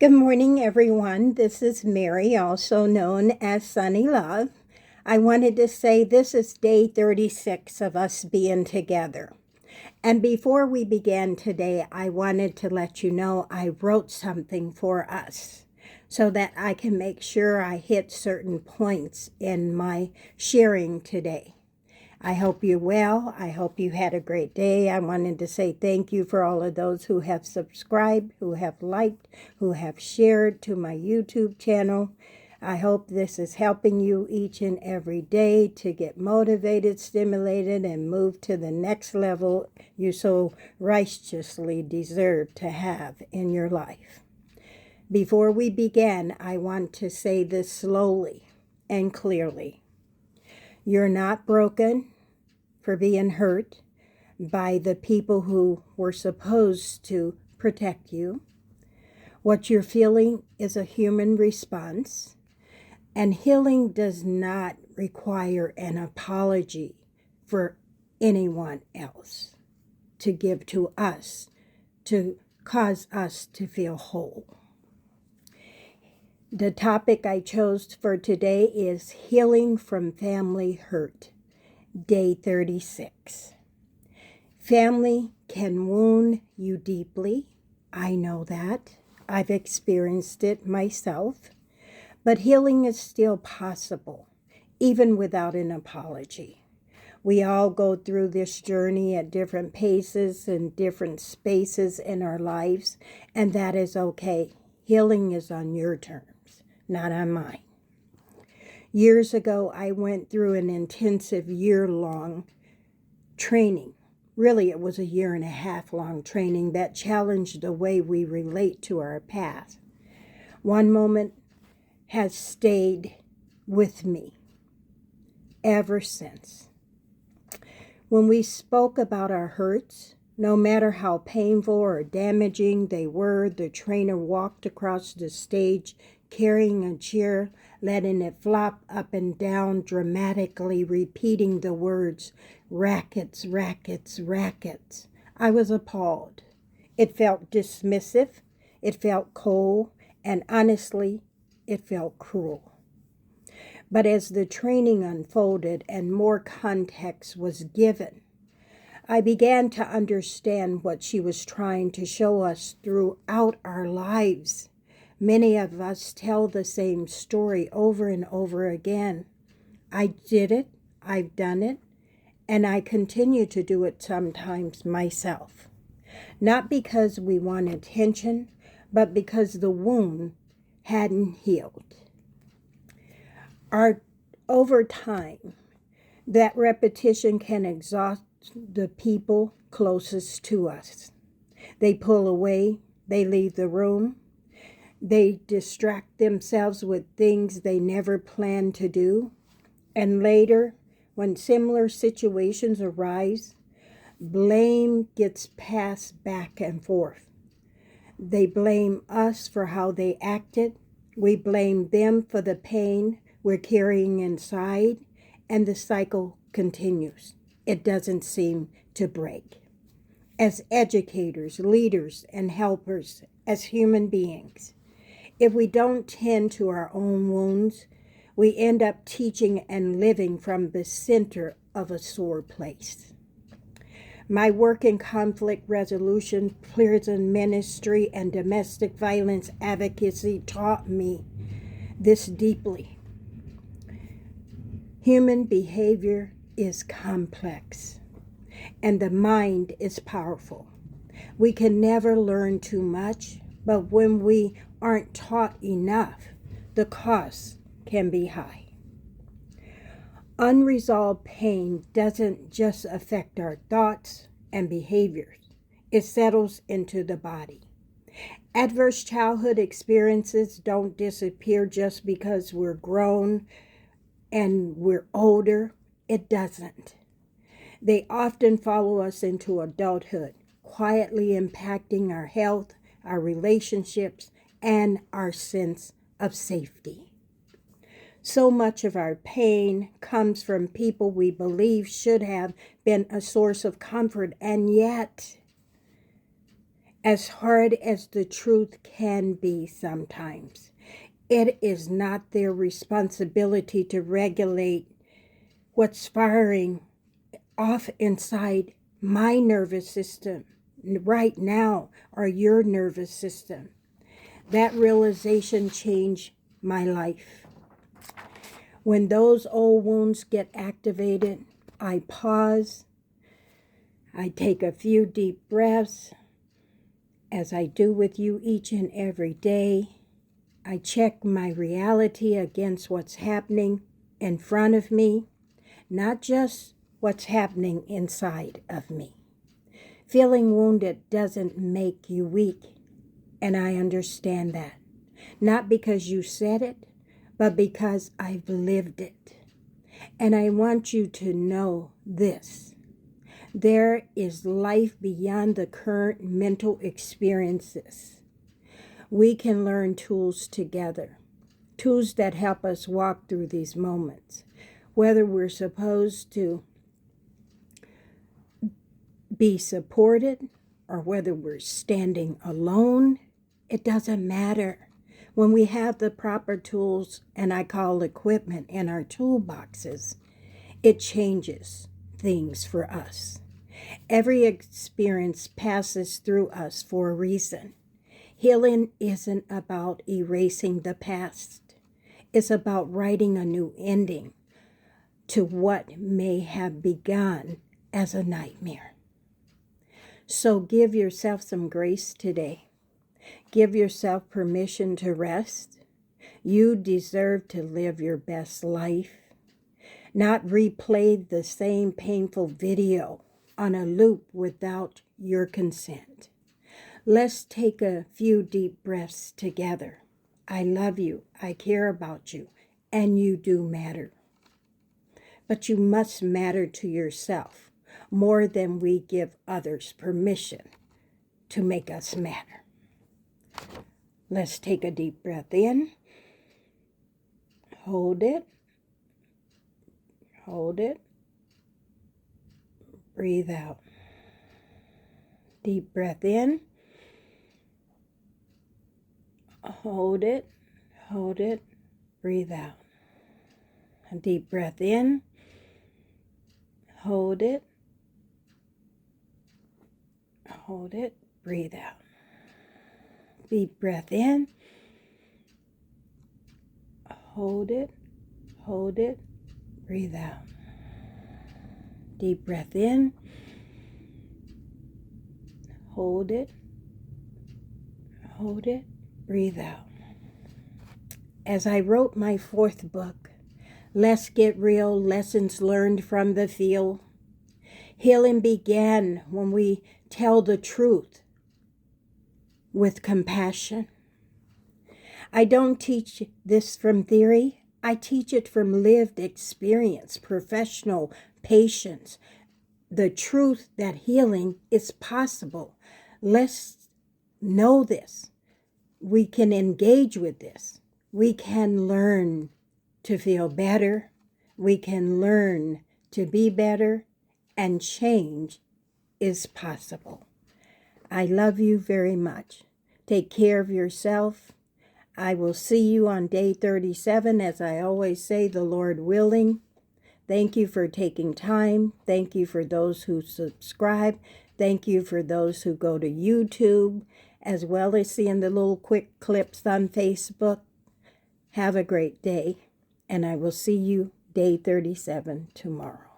Good morning, everyone. This is Mary, also known as Sunny Love. I wanted to say this is day 36 of us being together. And before we began today, I wanted to let you know I wrote something for us so that I can make sure I hit certain points in my sharing today. I hope you're well. I hope you had a great day. I wanted to say thank you for all of those who have subscribed, who have liked, who have shared to my YouTube channel. I hope this is helping you each and every day to get motivated, stimulated, and move to the next level you so righteously deserve to have in your life. Before we begin, I want to say this slowly and clearly. You're not broken for being hurt by the people who were supposed to protect you. What you're feeling is a human response, and healing does not require an apology for anyone else to give to us, to cause us to feel whole. The topic I chose for today is healing from family hurt. Day 36. Family can wound you deeply. I know that. I've experienced it myself. But healing is still possible, even without an apology. We all go through this journey at different paces and different spaces in our lives, and that is okay. Healing is on your terms, not on mine. Years ago, I went through an intensive year-long training. Really, it was a 1.5 year long training that challenged the way we relate to our past. One moment has stayed with me ever since. When we spoke about our hurts, no matter how painful or damaging they were, the trainer walked across the stage carrying a chair, letting it flop up and down, dramatically repeating the words, rackets, rackets, rackets. I was appalled. It felt dismissive, it felt cold, and honestly, it felt cruel. But as the training unfolded and more context was given, I began to understand what she was trying to show us throughout our lives. Many of us tell the same story over and over again. I did it, I've done it, and I continue to do it sometimes myself. Not because we want attention, but because the wound hadn't healed. Over time, that repetition can exhaust the people closest to us. They pull away, they leave the room, they distract themselves with things they never planned to do. And later, when similar situations arise, blame gets passed back and forth. They blame us for how they acted. We blame them for the pain we're carrying inside, and the cycle continues. It doesn't seem to break. As educators, leaders, and helpers, as human beings, if we don't tend to our own wounds, we end up teaching and living from the center of a sore place. My work in conflict resolution, prison ministry, and domestic violence advocacy taught me this deeply. Human behavior is complex, and the mind is powerful. We can never learn too much, but when we aren't taught enough, the cost can be high. Unresolved pain doesn't just affect our thoughts and behaviors. It settles into the body. Adverse childhood experiences don't disappear just because we're grown and we're older. It doesn't. They often follow us into adulthood, quietly impacting our health, our relationships, and our sense of safety. So much of our pain comes from people we believe should have been a source of comfort, and yet as hard as the truth can be sometimes. It is not their responsibility to regulate what's firing off inside my nervous system right now, or your nervous system. That realization changed my life. When those old wounds get activated, I pause, I take a few deep breaths, as I do with you each and every day. I check my reality against what's happening in front of me, not just what's happening inside of me. Feeling wounded doesn't make you weak, and I understand that. Not because you said it, but because I've lived it. And I want you to know this. There is life beyond the current mental experiences. We can learn tools together, tools that help us walk through these moments. Whether we're supposed to be supported or whether we're standing alone, it doesn't matter. When we have the proper tools, and I call equipment, in our toolboxes, it changes things for us. Every experience passes through us for a reason. Healing isn't about erasing the past. It's about writing a new ending to what may have begun as a nightmare. So give yourself some grace today. Give yourself permission to rest. You deserve to live your best life, not replay the same painful video on a loop without your consent. Let's take a few deep breaths together. I love you, I care about you, and you do matter. But you must matter to yourself more than we give others permission to make us matter. Let's take a deep breath in. Hold it. Hold it. Breathe out. Deep breath in. Hold it. Hold it. Breathe out. A deep breath in. Hold it. Hold it. Breathe out. Deep breath in. Hold it. Hold it. Breathe out. Deep breath in. Hold it. Hold it. Breathe out. As I wrote my 4th book, Let's Get Real, Lessons Learned from the Field, healing began when we tell the truth with compassion. I don't teach this from theory. I teach it from lived experience, professional patience, the truth that healing is possible. Let's know this. We can engage with this. We can learn to feel better. We can learn to be better, and change is possible. I love you very much. Take care of yourself. I will see you on day 37, as I always say, the Lord willing. Thank you for taking time. Thank you for those who subscribe. Thank you for those who go to YouTube, as well as seeing the little quick clips on Facebook. Have a great day, and I will see you day 37 tomorrow.